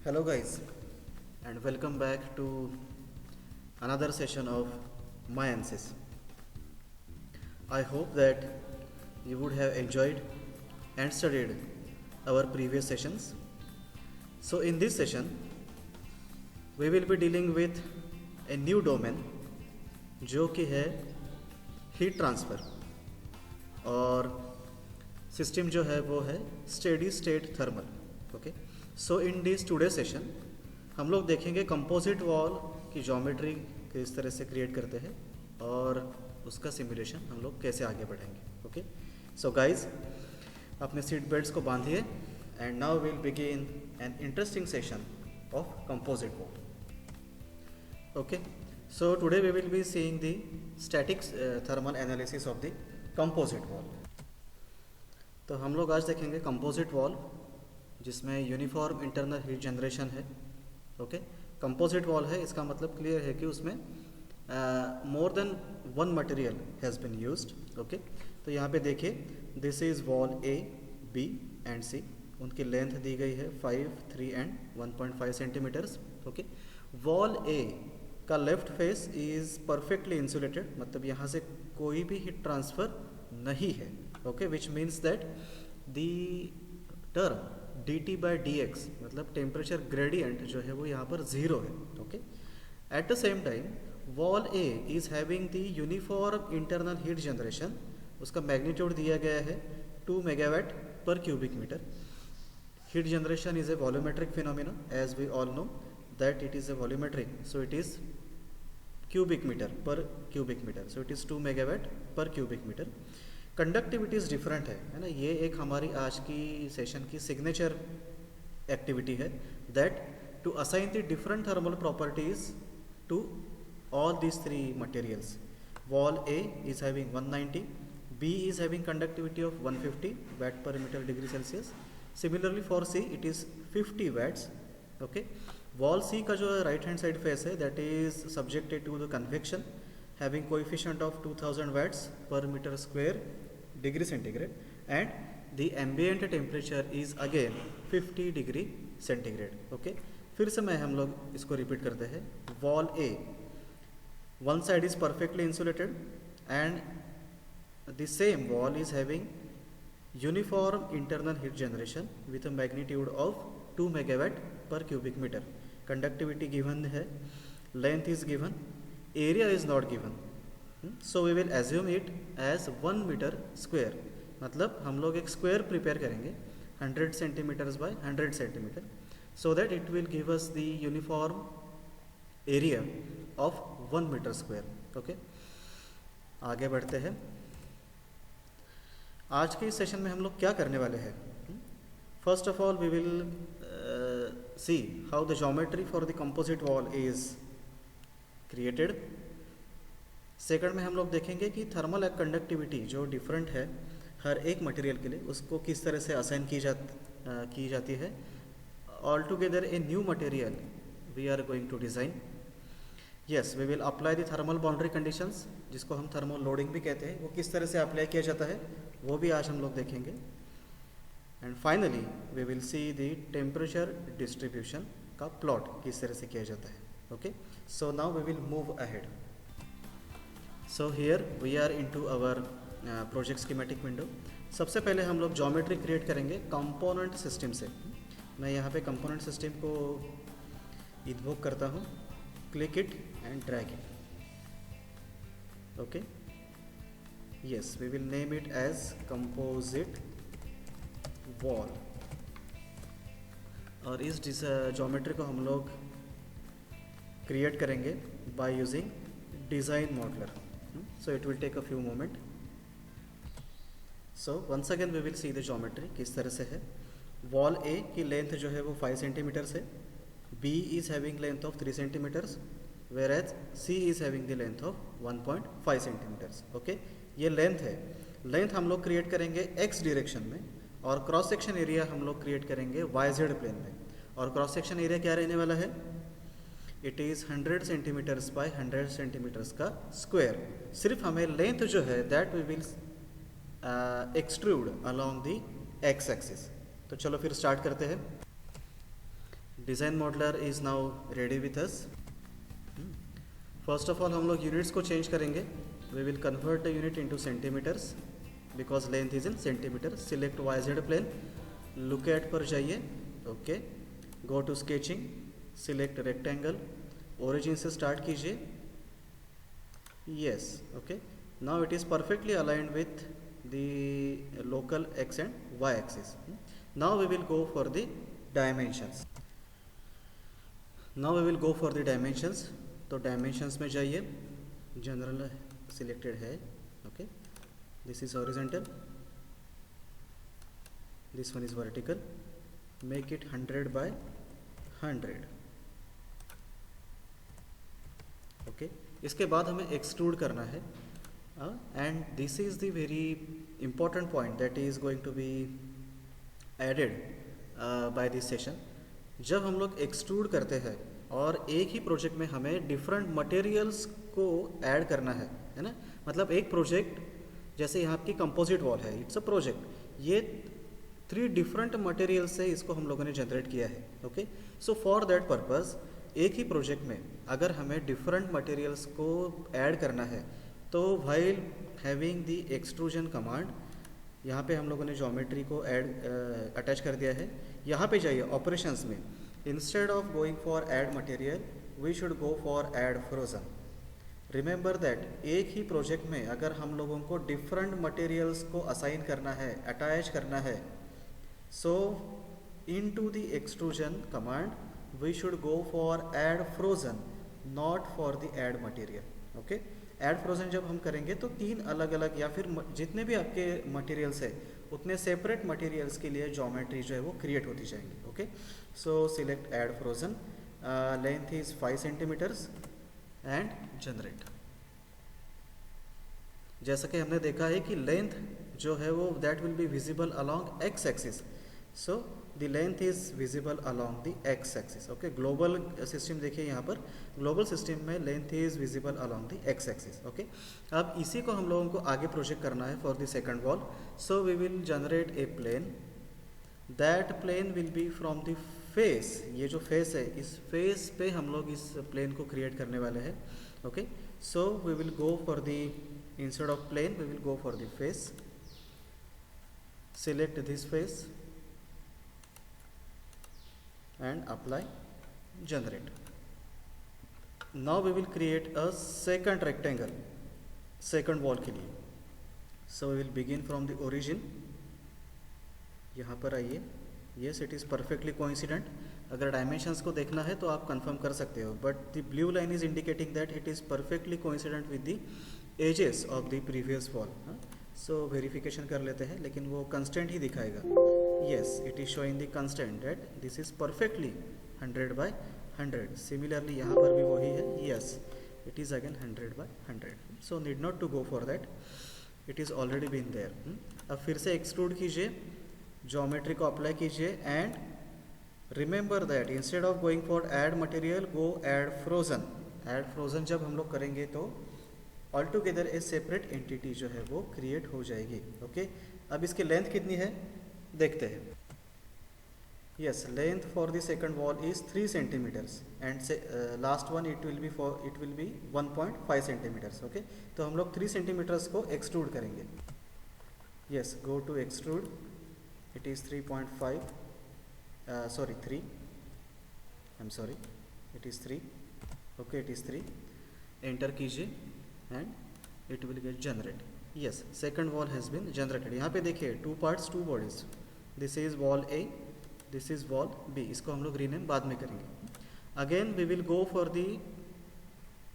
Hello guys, and welcome back to another session of my ANSYS. I hope that you would have enjoyed and studied our previous sessions. So in this session we will be dealing with a new domain जो कि है heat transfer और system जो है वो है steady state thermal. Okay, so in this today session हम लोग देखेंगे कंपोजिट वॉल की ज्योमेट्री किस तरह से क्रिएट करते हैं और उसका सिमुलेशन हम लोग कैसे आगे बढ़ेंगे. ओके, सो गाइज अपने सीट बेल्ट्स को बांधिए and now will begin an interesting session of composite wall. Okay, so today we will be seeing the static thermal analysis of the composite wall. तो हम लोग आज देखेंगे कंपोजिट वॉल जिसमें uniform internal heat generation है. Okay, composite wall है इसका मतलब क्लियर है कि उसमें more than one material has been used. Okay, तो यहाँ पे देखिए this is wall A, B and C. उनकी लेंथ दी गई है 5, 3 and 1.5 centimetres. Okay, wall A का left face is perfectly insulated, मतलब यहाँ से कोई भी हीट ट्रांसफ़र नहीं है. Okay, which means that the term d T by d x मतलब टेम्परेचर ग्रेडियंट जो है वो यहाँ पर ज़ीरो है. Okay, at the same time wall A is having the uniform internal heat generation. उसका मैग्नीट्यूड दिया गया है 2 megawatt per cubic metre. Heat generation is a volumetric phenomena as we all know that it is a volumetric, so it is cubic meter per cubic meter, so it is 2 megawatt per cubic meter. Conductivity is different है ना. ये एक हमारी आज की session की signature activity है that to assign the different thermal properties to all these three materials. Wall A is having 190, B is having conductivity of 150 watt per meter degree Celsius. Similarly for C it is 50 watts. Okay, wall C का जो right hand side face है that is subjected to the convection having coefficient of 2000 watts per metre square degree centigrade and the ambient temperature is again 50 degree centigrade. Okay, फिर से मैं हम लोग इसको repeat करते हैं. Wall A one side is perfectly insulated and the same wall is having uniform internal heat generation with a magnitude of 2 megawatt per cubic meter. Conductivity given है, length is given, area is not given. So we will assume it as 1 metre square. मतलब हम लोग एक square prepare करेंगे 100 centimetres by 100 centimetre so that it will give us the uniform area of 1 metre square. Okay, आगे बढ़ते हैं. आज के इस सेशन में हम लोग क्या करने वाले हैं. First of all, we will see how the geometry for the composite wall is created. Second में हम लोग देखेंगे कि थर्मल कंडक्टिविटी जो डिफरेंट है हर एक मटेरियल के लिए उसको किस तरह से असाइन की जाती है. All together a new material we are going to design. Yes, we will apply the thermal boundary conditions जिसको हम थर्मल लोडिंग भी कहते हैं. वो किस तरह से अप्लाई किया जाता है वो भी आज हम लोग देखेंगे. And finally we will see the temperature distribution का प्लॉट किस तरह से किया जाता है. Okay, so now we will move ahead. So here we are into our project schematic window. सबसे पहले हम लोग ज्योमेट्री क्रिएट करेंगे कंपोनेंट सिस्टम से. मैं यहाँ पे कंपोनेंट सिस्टम को इन्वोक करता हूँ, click it and drag it. Okay, yes, we will name it as composite wall. और इस ज्योमेट्री को हम लोग क्रिएट करेंगे by using design modeller. So it will take a few moment. So once again we will see the geometry किस तरह से है. वॉल ए की लेंथ जो है वो 5 सेंटीमीटर्स है. B is having length of 3 centimetres whereas C is having the length of 1.5 centimetres. Okay, ये लेंथ है. लेंथ हम लोग क्रिएट करेंगे एक्स डायरेक्शन में और क्रॉस सेक्शन एरिया हम लोग क्रिएट करेंगे YZ प्लेन में. और क्रॉस सेक्शन एरिया क्या रहने वाला है, it is 100 centimetres by 100 centimetres का स्क्वायर. सिर्फ हमें लेंथ जो है that we will extrude along the x axis. तो चलो फिर स्टार्ट करते हैं. Design modeller is now ready with us. First of all हम लोग यूनिट्स को चेंज करेंगे. We will convert the unit into centimetres because length is in centimetre. Select YZ plane, look at पर जाइए. Okay, go to sketching, select rectangle, origin से start कीजिए. Yes, okay, now it is perfectly aligned with the local x and y axis. Now we will go for the dimensions. Now we will go for the dimensions. तो dimensions में जाइए, general selected है. Okay, this is horizontal, this one is vertical. Make it 100 by 100. Okay, इसके बाद हमें extrude करना है. And this is the very important point that is going to be added by this session. जब हम लोग extrude करते हैं और एक ही प्रोजेक्ट में हमें डिफरेंट मटेरियल्स को ऐड करना है ना. मतलब एक प्रोजेक्ट, जैसे यहाँ की कंपोजिट वॉल है, इट्स अ प्रोजेक्ट. ये 3 डिफरेंट मटेरियल से इसको हम लोगों ने जनरेट किया है. Okay, so for that purpose एक ही प्रोजेक्ट में अगर हमें डिफरेंट मटेरियल्स को ऐड करना है तो while having the extrusion command, यहाँ पे हम लोगों ने ज्योमेट्री को अटैच कर दिया है. यहाँ पे जाइए ऑपरेशंस में, instead of going for add material we should go for add frozen. Remember that एक ही प्रोजेक्ट में अगर हम लोगों को डिफरेंट मटेरियल्स को असाइन करना है, अटैच करना है, so into the extrusion command we should go for add frozen, not for the add material. Okay, add frozen जब हम करेंगे तो 3 अलग अलग या फिर जितने भी आपके मटेरियल्स है उतने सेपरेट मटेरियल्स के लिए ज्योमेट्री जो है वो क्रिएट होती जाएंगी. Okay, so select add frozen, length is 5 centimetres and generate. जैसा कि हमने देखा है कि लेंथ जो है वो that will be visible along x axis. So the length is visible along the x axis. Okay, global system देखिए, यहाँ पर ग्लोबल सिस्टम में length is visible along the x axis. Okay, अब इसी को हम लोगों को आगे प्रोजेक्ट करना है for the second wall. So we will generate a plane. That plane will be from the face. ये जो फेस है, इस फेस पे हम लोग इस प्लेन को क्रिएट करने वाले हैं. Okay, so we will go for the, instead of plane we will go for the face. Select this face and apply generate. Now we will create a second rectangle second wall के लिए. So we will begin from the origin. यहाँ पर आइए. Yes, it is perfectly coincident. अगर dimensions को देखना है तो आप कंफर्म कर सकते हो, but the blue line is indicating that it is perfectly coincident with the edges of the previous wall. So verification कर लेते हैं, लेकिन वो कंस्टेंट ही दिखाएगा. yes, it is showing the constant that this is perfectly 100 by 100. Similarly यहाँ पर भी वही है. yes, it is again 100 by 100. so need not to go for that, it is already been there. अब फिर से एक्सट्रूड कीजिए, ज्योमेट्री को अप्लाई कीजिए and remember that instead of going for add material go add frozen. Add frozen जब हम लोग करेंगे तो ऑल टुगेदर ए सेपरेट एंटिटी जो है वो क्रिएट हो जाएगी. ओके, अब इसकी लेंथ कितनी है देखते हैं. yes, length for the second wall is 3 centimeters and last one it will be 1.5 centimeters. okay, तो हम लोग 3 centimeters को extrude करेंगे. yes, go to extrude, it is 3.5 sorry 3, I'm sorry, it is 3. okay, it is 3. enter कीजिए and it will get generate. yes, second wall has been generated. यहाँ पे देखिए 2 parts 2 bodies. This is wall A, this is wall B. इसको हम लोग rename बाद में करेंगे. Again we will go for the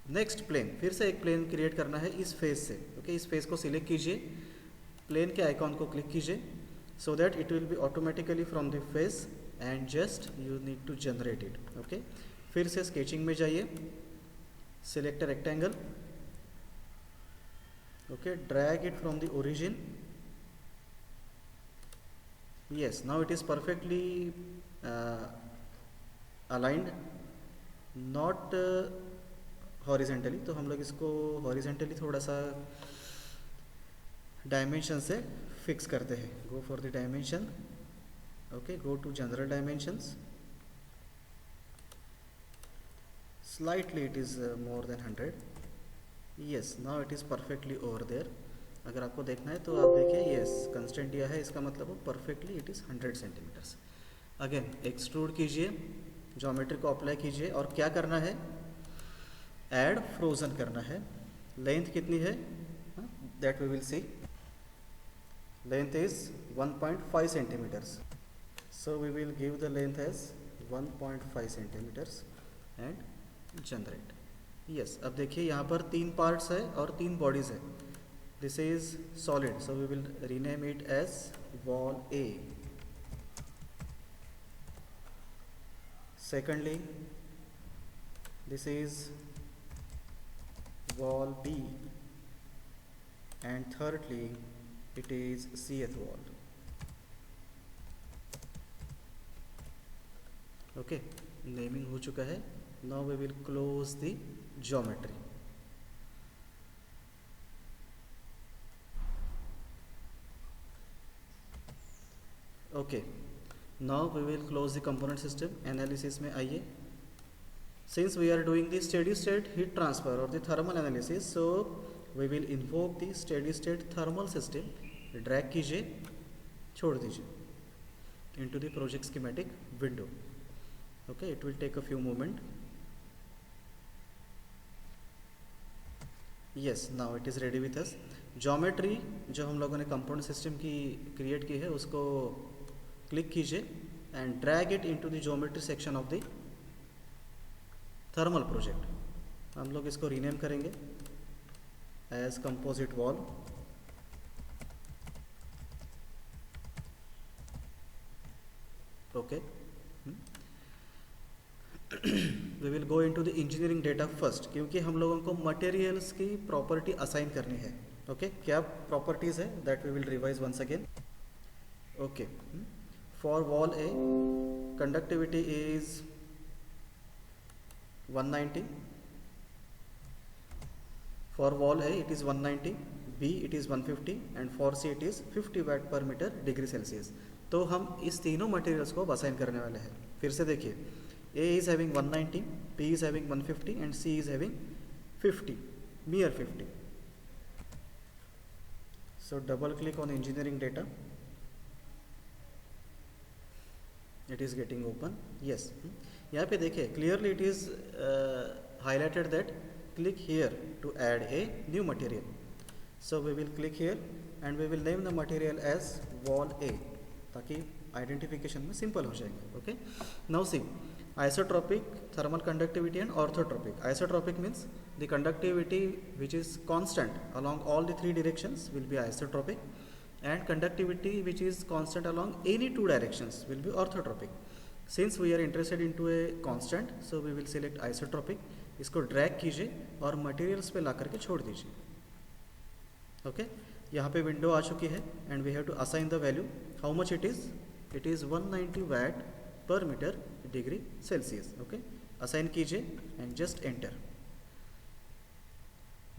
next plane. फिर से एक प्लेन क्रिएट करना है इस फेस से. ओके, इस फेस को सिलेक्ट कीजिए, प्लेन के आइकॉन को क्लिक कीजिए, so that it will be automatically from the face and just you need to generate it. Okay, फिर से स्केचिंग में जाइए, select rectangle. Okay, drag it from the origin. yes, now it is perfectly aligned, not horizontally. तो हम लोग इसको horizontally थोड़ा सा डायमेंशन से फिक्स करते हैं. Go for the dimension. Okay, go to general dimensions. slightly it is more than 100. yes, now it is perfectly over there. अगर आपको देखना है तो आप देखिए, yes कंस्टेंट दिया है, इसका मतलब वो perfectly it is 100 centimetres. Again extrude कीजिए, ज्योमेट्री को अप्लाई कीजिए और क्या करना है, ऐड फ्रोजन करना है. लेंथ कितनी है, that we will see. Length is 1.5 centimetres. So we will give the length as 1.5 centimetres and generate. Yes, अब देखिए यहाँ पर 3 पार्ट्स है और 3 बॉडीज है. This is solid, so we will rename it as wall A. Secondly, this is wall B, and thirdly, it is Cth wall. Okay, naming हो चुका है. Now we will close the geometry. Okay. Now we will close the component system. Analysis में आइए. Since we are doing the steady state heat transfer or the thermal analysis, so we will invoke the steady state thermal system. Drag कीजिए, छोड़ दीजिए into the project schematic window. Okay, it will take a few moments. Yes, now it is ready with us. Geometry जो हम लोगों ने component system की create की है उसको क्लिक कीजिए and drag it into the geometry section of the thermal project. हम लोग इसको रीनेम करेंगे as composite wall. Okay, we will go into the engineering data first, क्योंकि हम लोगों को मटेरियल्स की प्रॉपर्टी असाइन करनी है. ओके, क्या प्रॉपर्टीज है that we will revise once again. Okay, for wall A, conductivity is 190. For wall A it is 190, B it is 150 and for C it is 50 watt per meter degree Celsius. तो हम इस तीनों materials को assign करने वाले हैं. फिर से देखिए, A is having 190, B is having 150 and C is having 50, mere 50. So double click on engineering data. It is getting open. Yes, यहाँ पे देखिए clearly it is highlighted that click here to add a new material. So we will click here and we will name the material as wall A ताकि identification में simple हो जाएगा. Okay, now see, isotropic, thermal conductivity and orthotropic. Isotropic means the conductivity which is constant along all the 3 directions will be isotropic, and conductivity which is constant along any 2 directions will be orthotropic. Since we are interested into a constant, so we will select isotropic. इसको drag कीजिए और materials पे ला करके छोड़ दीजिए. Okay, यहाँ पे window आ चुकी है and we have to assign the value. How much it is 190 watt per metre degree Celsius. Okay, assign कीजिए and just enter.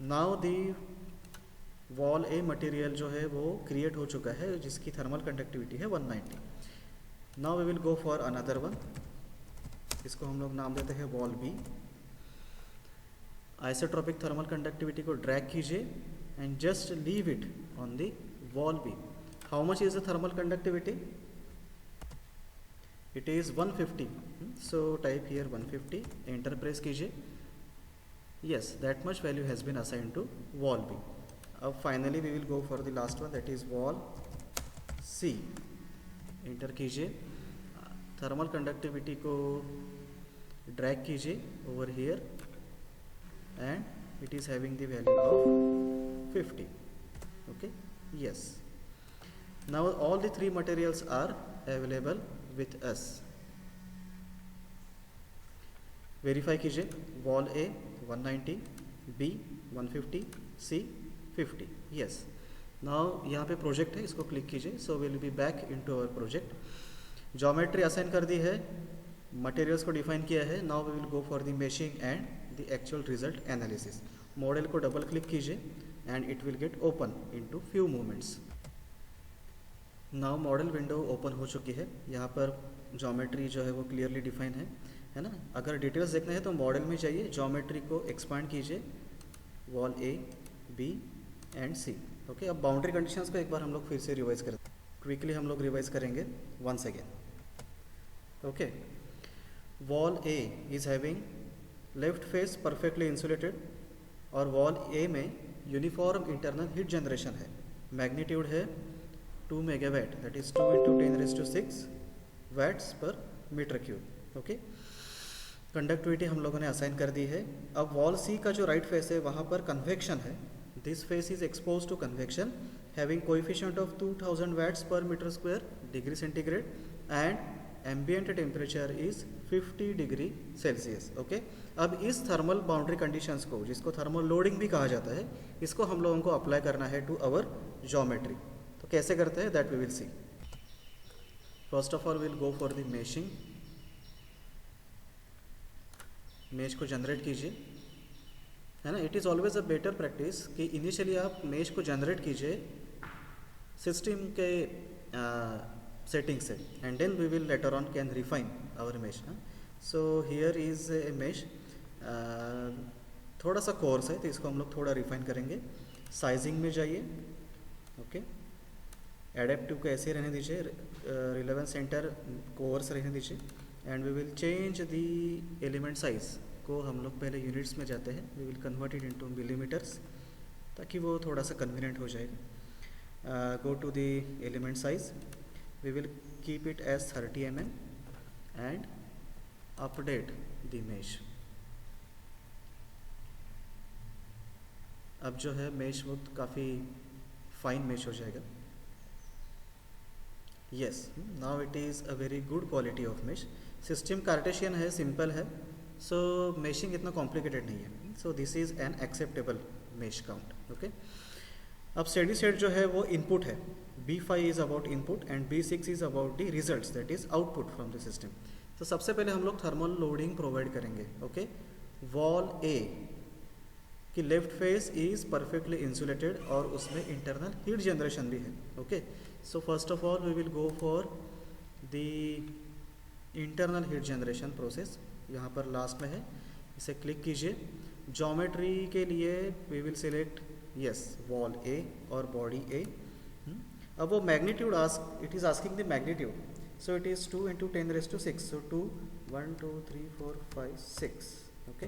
Now the wall A material जो है वो क्रिएट हो चुका है जिसकी थर्मल कंडक्टिविटी है 190. Now we will go for another one. इसको हम लोग नाम देते हैं wall B. Isotropic thermal conductivity को ड्रैग कीजिए and just leave it on the wall B. How much is the thermal conductivity? It is 150. So type here 150, enter press कीजिए. yes, that much value has been assigned to wall B. Finally we will go for the last one, that is wall C. Enter कीजिए, thermal conductivity को drag कीजिए over here and it is having the value of 50. Okay, yes. Now all the 3 materials are available with us. Verify कीजिए, wall A 190, B 150, C 50. Yes. Now यहाँ पे project है, इसको click कीजिए. So will be back into our project. Geometry assign कर दी है, materials को डिफाइन किया है. Now we will go for the meshing and the actual result analysis. Model को डबल क्लिक कीजिए and it will get open into few moments. Now model window open हो चुकी है. यहाँ पर ज्योमेट्री जो है वो क्लियरली डिफाइन है है ना। अगर डिटेल्स देखना है तो मॉडल में जाइए, ज्योमेट्री को एक्सपांड कीजिए, wall A, B and C. Okay, अब बाउंड्री कंडीशंस को एक बार हम लोग फिर से रिवाइज करते हैं, क्विकली हम लोग रिवाइज करेंगे once again. Okay, wall A is having left face perfectly insulated, और वॉल ए में यूनिफॉर्म इंटरनल हीट जनरेशन है, मैग्नीट्यूड है 2 megawatt, that is 2 into 10⁶ watts per metre cube. Okay, conductivity हम लोगों ने असाइन कर दी है। अब वॉल सी का जो राइट फेस है वहाँ पर कन्वेक्शन है, this face is expose to convection having coefficient of 2000 watts per metre square degree centigrade and ambient temperature is 50 degree Celsius. Okay, अब इस थर्मल बाउंड्री कंडीशंस को, जिसको थर्मल लोडिंग भी कहा जाता है, इसको हम लोगों को अप्लाई करना है टू आवर ज्योमेट्री। तो कैसे करते हैं that we will see. First of all will go for the meshing. Mesh को जनरेट कीजिए, है ना। It is always a better practice कि इनिशियली आप मेश को जनरेट कीजिए सिस्टम के सेटिंग से, and then we will later on can refine our mesh. So here is a mesh, थोड़ा सा कोर्स है तो इसको हम लोग थोड़ा रिफाइन करेंगे। साइजिंग में जाइए, ओके, एडेप्टिव को ऐसे रहने दीजिए, रिलेवेंस सेंटर कोर्स रहने दीजिए, and we will change the element size को हम लोग पहले यूनिट्स में जाते हैं, we will convert it into millimetres ताकि वो थोड़ा सा कन्वीनियंट हो जाएगा। Go to the element size, we will keep it as 30 mm and update the mesh. अब जो है मेश वो काफ़ी फाइन मेश हो जाएगा। Yes, now it is a very good quality of mesh. System Cartesian है, सिंपल है, सो meshing इतना कॉम्प्लिकेटेड नहीं है, सो this is an acceptable mesh count. Okay, अब स्टेडी स्टेट जो है वो इनपुट है, B5 is about input and B6 is about the results, that is output from the system. तो सबसे पहले हम लोग थर्मल लोडिंग प्रोवाइड करेंगे। ओके, वॉल ए कि left face is perfectly insulated और उसमें इंटरनल हीट जनरेशन भी है। Okay, so first of all we will go for the internal heat generation process, यहाँ पर लास्ट में है, इसे क्लिक कीजिए। ज्योमेट्री के लिए we will select yes wall A और बॉडी ए। अब वो magnitude it is asking the magnitude, so it is 2 into 10⁶, so 2 1 2 3 4 5 6। Okay,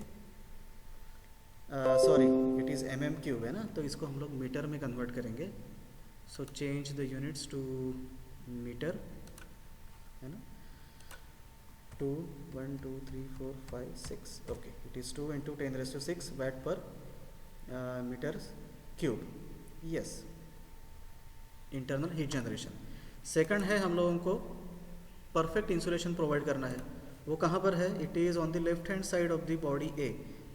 sorry it is mm³ है ना, तो इसको हम लोग मीटर में कन्वर्ट करेंगे। So change the units to metre, है ना, 2 1 2 3 4 5 6। Okay, it is 2 into 10⁶ watt per metre cube. Yes, internal heat generation. Second है हम लोगों को परफेक्ट इंसुलेशन प्रोवाइड करना है, वो कहाँ पर है, it is on the left hand side of the body A,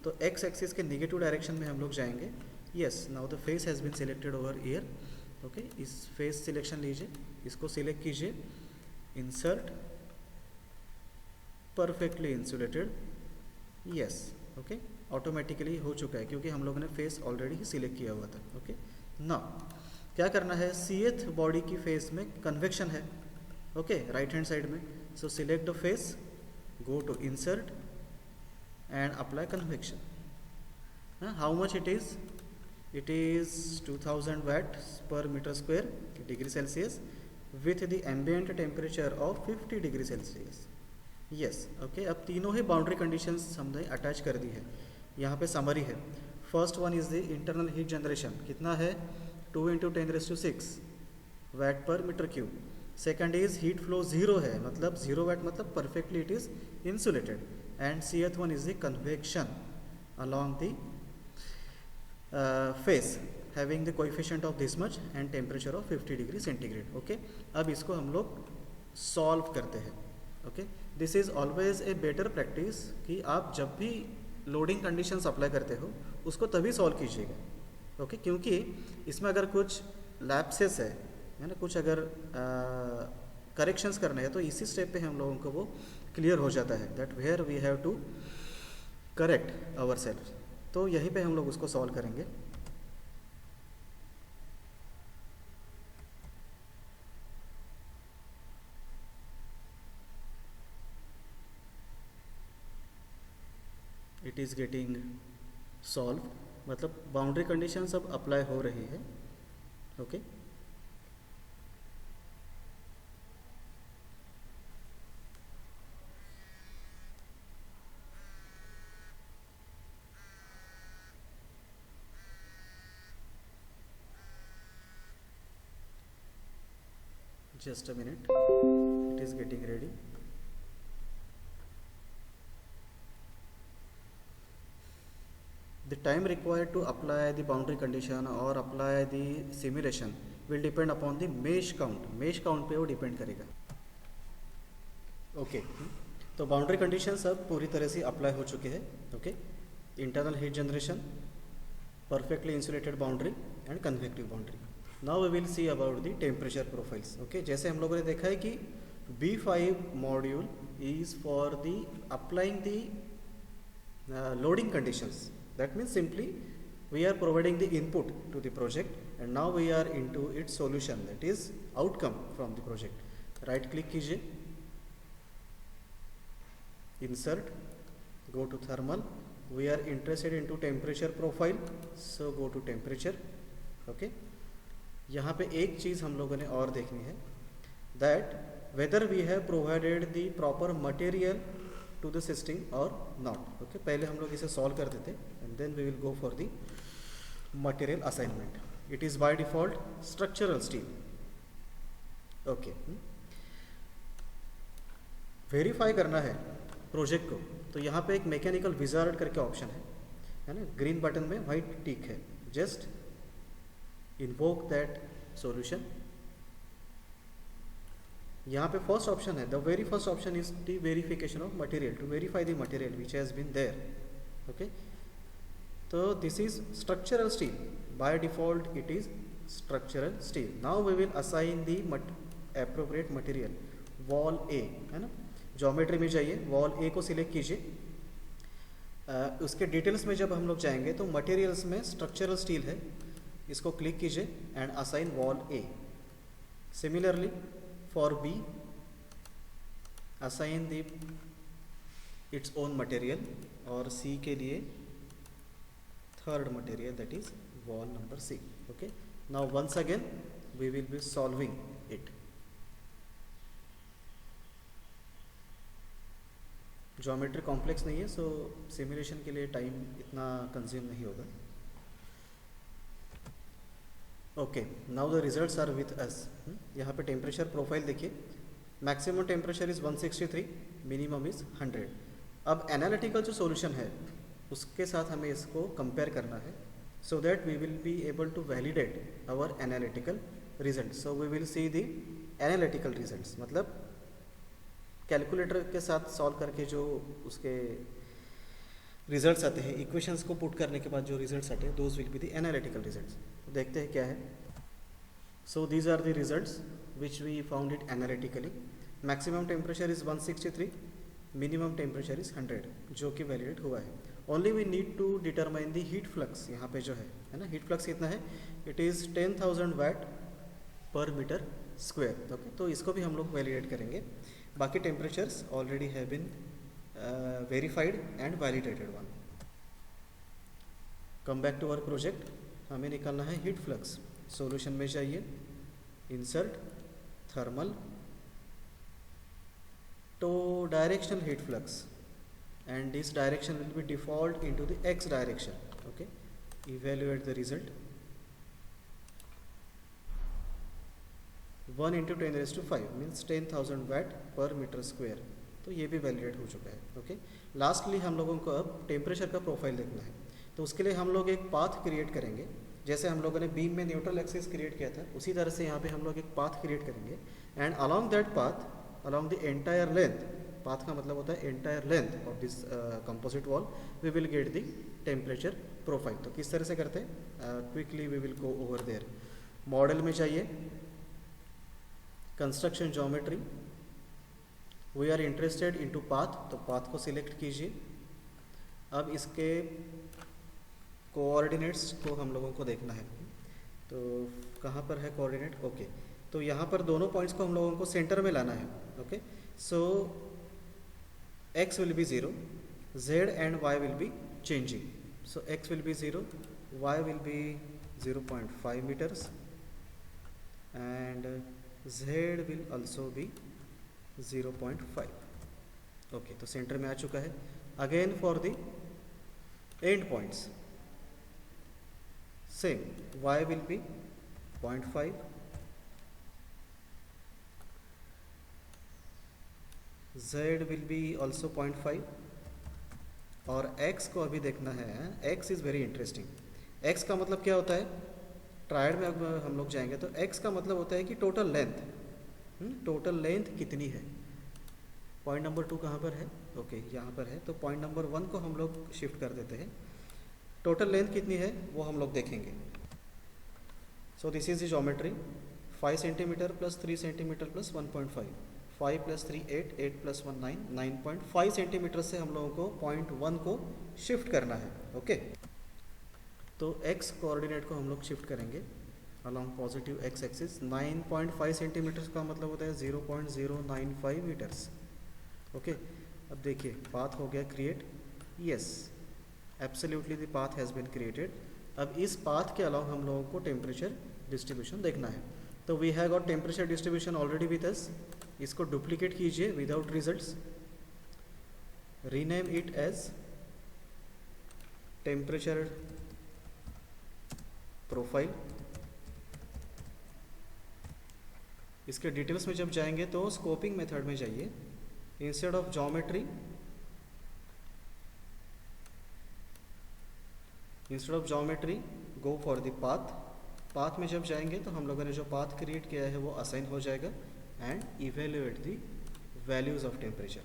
तो एक्स एक्सिस के नेगेटिव डायरेक्शन में हम लोग जाएंगे। Yes, now the face has been selected over here. Okay, इस फेस सिलेक्शन लीजिए, इसको सिलेक्ट कीजिए, insert perfectly insulated. Yes, okay, automatically हो चुका है क्योंकि हम लोगों ने फेस ऑलरेडी ही सिलेक्ट किया हुआ था। ओके, नाउ क्या करना है, सीएथ बॉडी की फेस में कन्वेक्शन है, ओके, राइट हैंड साइड में, so select the face, go to insert and apply convection. How much it is? It is 2000 watts per meter square degree Celsius with the ambient temperature of 50 degree Celsius. Yes, okay, अब तीनों ही boundary conditions हमने attach कर दी है। यहाँ पे summary है। First one is the internal heat generation, कितना है, 2 into 10⁶ watt per metre cube. Second is heat flow 0 है, मतलब 0 वैट, मतलब perfectly it is insulated. And Cth one is the convection along the face having the coefficient of this much and temperature of 50 degree centigrade. Okay, अब इसको हम लोग solve करते हैं। Okay, this is always a better practice कि आप जब भी लोडिंग कंडीशंस अप्लाई करते हो उसको तभी सॉल्व कीजिएगा। ओके, क्योंकि इसमें अगर कुछ लैप्सेस है ना, कुछ अगर करेक्शंस करने हैं तो इसी स्टेप पे हम लोगों को वो क्लियर हो जाता है, that where we have to correct our self. तो यहीं पे हम लोग उसको सॉल्व करेंगे। इट इज़ गेटिंग सॉल्व, मतलब बाउंड्री कंडीशन सब अप्लाई हो रही है। Okay just a minute, it is getting ready. The time required to apply the boundary condition or apply the simulation will depend upon the mesh count. mesh count पे वो depend करेगा। Okay तो boundary condition सब पूरी तरह से apply हो चुके हैं। Okay internal heat generation, perfectly insulated boundary and convective boundary. Now we will see about the temperature profiles. Okay, जैसे हम लोगों ने देखा है कि B5 module is for the applying the loading conditions. That means simply we are providing the input to the project and now we are into its solution, that is outcome from the project. Right click कीजिए, insert, go to thermal. We are interested into temperature profile, so go to temperature. Okay, यहाँ पे एक चीज़ हम लोगों ने और देखनी है, that whether we have provided the proper material to the system or not. Okay, पहले हम लोग इसे solve कर देते and then we will go for the material assignment. It is by default structural steel. Okay, verify करना है project को, तो यहाँ पे एक मैकेनिकल विजार्ड करके ऑप्शन है ना, ग्रीन बटन में वाइट टिक है, जस्ट इन्वोक दैट सॉल्यूशन। यहाँ पे फर्स्ट ऑप्शन है, the very first option is the verification of material, to verify the material which has been there. Okay, तो this is structural steel, by default it is structural steel. Now we will assign the appropriate material, wall A है ना, geometry में जाइए, wall ए को select कीजिए। उसके details में जब हम लोग जाएंगे तो मटेरियल्स में स्ट्रक्चरल स्टील है, इसको क्लिक कीजिए and assign wall A. Similarly for B assign the its own material, और सी के लिए third material, that is wall number C. Okay, now once again we will be solving it. Geometry complex नहीं है, सो simulation के लिए time इतना consume नहीं होगा। Okay, now the results are with us. यहाँ पे टेम्परेचर प्रोफाइल देखिए, maximum temperature is 163, minimum is 100। अब एनालिटिकल जो सॉल्यूशन है उसके साथ हमें इसको कंपेयर करना है, so that we will be able to validate our analytical result. So we will see the analytical results, मतलब कैलकुलेटर के साथ सॉल्व करके जो उसके रिजल्ट्स आते हैं, इक्वेशंस को पुट करने के बाद जो रिजल्ट्स आते हैं, those will be the analytical results. तो देखते हैं क्या है। So these are the results which we found it analytically. Maximum temperature is 163, minimum temperature is 100, जो कि वैलिडेट हुआ है। Only we need to determine the heat flux. यहाँ पे जो है ना, हीट फ्लक्स कितना है, it is 10,000 watt per metre square. Okay, तो इसको भी हम लोग वैलिडेट करेंगे। बाकी temperatures already have been verified and validated one. Come back to our project, हमें निकालना है हीट फ्लक्स। सॉल्यूशन में जाइए, इंसर्ट, थर्मल, तो directional heat flux, and this direction will be default into the X direction. Okay, evaluate the result, 1 × 10⁵ means 10,000 watt per metre square. तो ये भी validate हो चुका है। ओके, लास्टली हम लोगों को अब टेम्परेचर का प्रोफाइल देखना है, तो उसके लिए हम लोग एक पाथ क्रिएट करेंगे। जैसे हम लोगों ने बीम में न्यूट्रल एक्सिस क्रिएट किया था, उसी तरह से यहाँ पे हम लोग एक पाथ क्रिएट करेंगे, and along that path, along the entire length, path का मतलब होता है entire length of this composite wall, we will get the temperature profile. तो किस तरह से करते हैं, quickly we will go over there. Model में जाइए, construction geometry, we are interested into path, तो पाथ को सिलेक्ट कीजिए। अब इसके कोऑर्डिनेट्स को हम लोगों को देखना है, तो कहाँ पर है कोऑर्डिनेट। ओके, तो यहाँ पर दोनों पॉइंट्स को हम लोगों को सेंटर में लाना है। Okay, so x will be 0 z and y will be changing. So x will be 0, y will be 0.5 meters, and z will also be 0.5. Okay, तो सेंटर में आ चुका है. Again for the end points same, y will be 0.5, z will be also 0.5, और x को अभी देखना है. x is very interesting. x का मतलब क्या होता है? ट्रायड में अगर हम लोग जाएंगे तो x का मतलब होता है कि टोटल लेंथ. टोटल लेंथ कितनी है. पॉइंट नंबर 2 कहाँ पर है? ओके, यहाँ पर है. तो पॉइंट नंबर 1 को हम लोग शिफ्ट कर देते हैं. टोटल लेंथ कितनी है वो हम लोग देखेंगे. So this is the geometry. 5 centimetre plus 3 centimetre plus 1.5, 5 plus 3 8, 8 plus 1 9, 9.5 centimetre से हम लोगों को पॉइंट 1 को शिफ्ट करना है. ओके, तो x कोऑर्डिनेट को हम लोग शिफ्ट करेंगे along positive x axis. 9.5 centimetre का मतलब होता है 0.095 मीटर्स. ओके, अब देखिए पाथ हो गया create. Yes, absolutely the path has been created. अब इस पाथ के अलावा हम लोगों को टेम्परेचर डिस्ट्रीब्यूशन देखना है. तो we have got temperature distribution already with us. इसको डुप्लीकेट कीजिए without results. Rename it as temperature profile. इसके डिटेल्स में जब जाएंगे तो स्कोपिंग मेथड में जाइए. Instead of geometry, go for the path. Path में जब जाएंगे तो हम लोगों ने जो पाथ क्रिएट किया है वो असाइन हो जाएगा. And evaluate the values of temperature.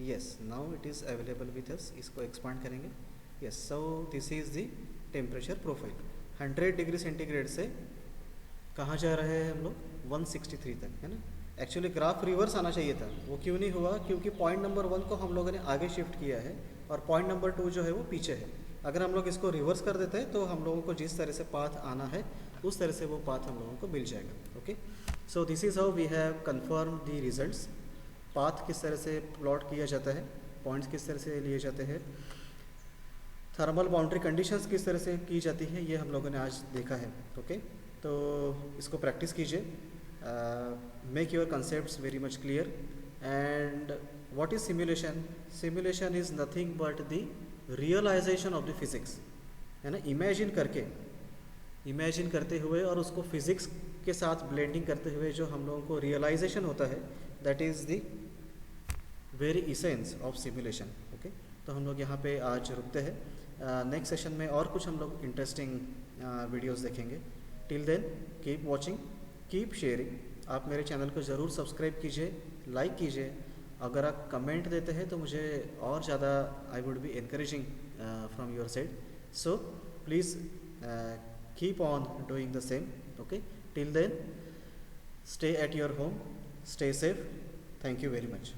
Yes, now it is available with अस. इसको एक्सपांड करेंगे. Yes, so this is the temperature profile. 100 degree centigrade से कहाँ जा रहे हैं हम लोग? 163 तक, है ना. एक्चुअली ग्राफ रिवर्स आना चाहिए था. वो क्यों नहीं हुआ? क्योंकि पॉइंट नंबर 1 को हम लोगों ने आगे शिफ्ट किया है और पॉइंट नंबर 2 जो है वो पीछे है. अगर हम लोग इसको रिवर्स कर देते हैं तो हम लोगों को जिस तरह से पाथ आना है उस तरह से वो पाथ हम लोगों को मिल जाएगा. Okay, so this is how we have confirm the results. Path किस तरह से प्लॉट किया जाता है, पॉइंट्स किस तरह से लिए जाते हैं, थर्मल बाउंड्री कंडीशंस किस तरह से की जाती है, ये हम लोगों ने आज देखा है. ओके, तो इसको प्रैक्टिस कीजिए. Make your concepts very much clear. And what is simulation? Simulation is nothing but the realisation of the physics, है ना. इमेजिन करते हुए और उसको फिज़िक्स के साथ ब्लेंडिंग करते हुए जो हम लोगों को रियलाइजेशन होता है, that is the very essence of simulation. Okay, तो हम लोग यहाँ पे आज रुकते हैं. नेक्स्ट सेशन में और कुछ हम लोग इंटरेस्टिंग वीडियोस देखेंगे. Till then keep watching, keep sharing. आप मेरे चैनल को ज़रूर सब्सक्राइब कीजिए, लाइक कीजिए. अगर आप कमेंट देते हैं तो मुझे और ज़्यादा I would be encouraging from your side. So please keep on doing the same. Okay, till then stay at your home, stay safe. Thank you very much.